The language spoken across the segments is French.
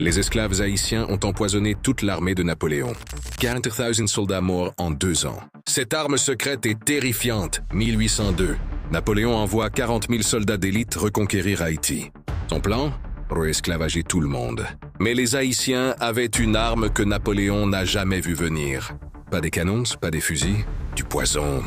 Les esclaves haïtiens ont empoisonné toute l'armée de Napoléon. 40 000 soldats morts en 2 ans. Cette arme secrète est terrifiante. 1802. Napoléon envoie 40 000 soldats d'élite reconquérir Haïti. Son plan? Re-esclavager tout le monde. Mais les Haïtiens avaient une arme que Napoléon n'a jamais vue venir. Pas des canons, pas des fusils, du poison.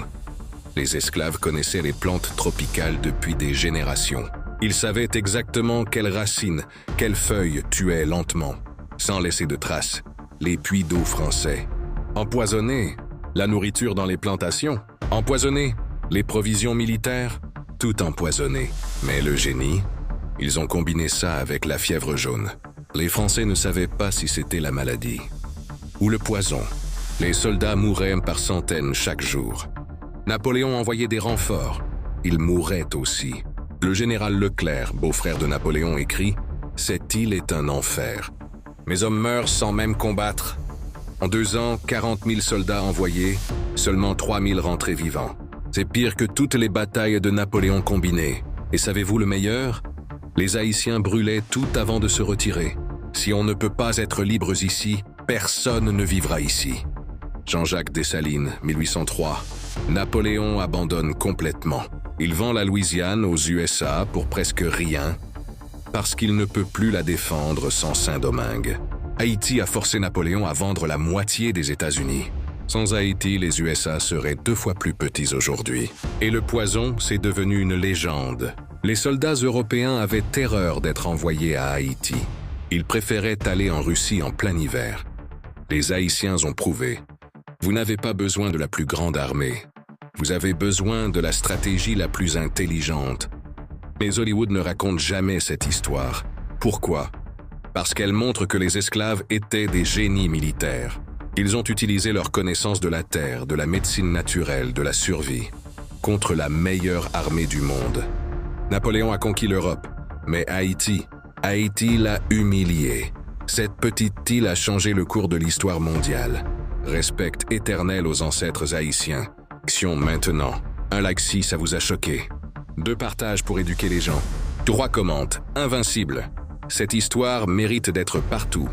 Les esclaves connaissaient les plantes tropicales depuis des générations. Ils savaient exactement quelles racines, quelles feuilles tuaient lentement, sans laisser de traces, les puits d'eau français. Empoisonner la nourriture dans les plantations, empoisonner les provisions militaires, tout empoisonné. Mais le génie, ils ont combiné ça avec la fièvre jaune. Les Français ne savaient pas si c'était la maladie ou le poison. Les soldats mouraient par centaines chaque jour. Napoléon envoyait des renforts. Ils mouraient aussi. Le général Leclerc, beau-frère de Napoléon, écrit « Cette île est un enfer. Mes hommes meurent sans même combattre. En 2 ans, 40 000 soldats envoyés, seulement 3 000 rentrés vivants. C'est pire que toutes les batailles de Napoléon combinées. Et savez-vous le meilleur? Les Haïtiens brûlaient tout avant de se retirer. Si on ne peut pas être libres ici, personne ne vivra ici. » Jean-Jacques Dessalines, 1803. Napoléon abandonne complètement. Il vend la Louisiane aux USA pour presque rien, parce qu'il ne peut plus la défendre sans Saint-Domingue. Haïti a forcé Napoléon à vendre la moitié des États-Unis. Sans Haïti, les USA seraient 2 fois plus petits aujourd'hui. Et le poison, c'est devenu une légende. Les soldats européens avaient terreur d'être envoyés à Haïti. Ils préféraient aller en Russie en plein hiver. Les Haïtiens ont prouvé. Vous n'avez pas besoin de la plus grande armée. Vous avez besoin de la stratégie la plus intelligente. Mais Hollywood ne raconte jamais cette histoire. Pourquoi? Parce qu'elle montre que les esclaves étaient des génies militaires. Ils ont utilisé leur connaissance de la terre, de la médecine naturelle, de la survie, contre la meilleure armée du monde. Napoléon a conquis l'Europe, mais Haïti l'a humilié. Cette petite île a changé le cours de l'histoire mondiale. Respect éternel aux ancêtres haïtiens. Action maintenant. Un like si ça vous a choqué. 2 partages pour éduquer les gens. 3 commente. Invincible. Cette histoire mérite d'être partout.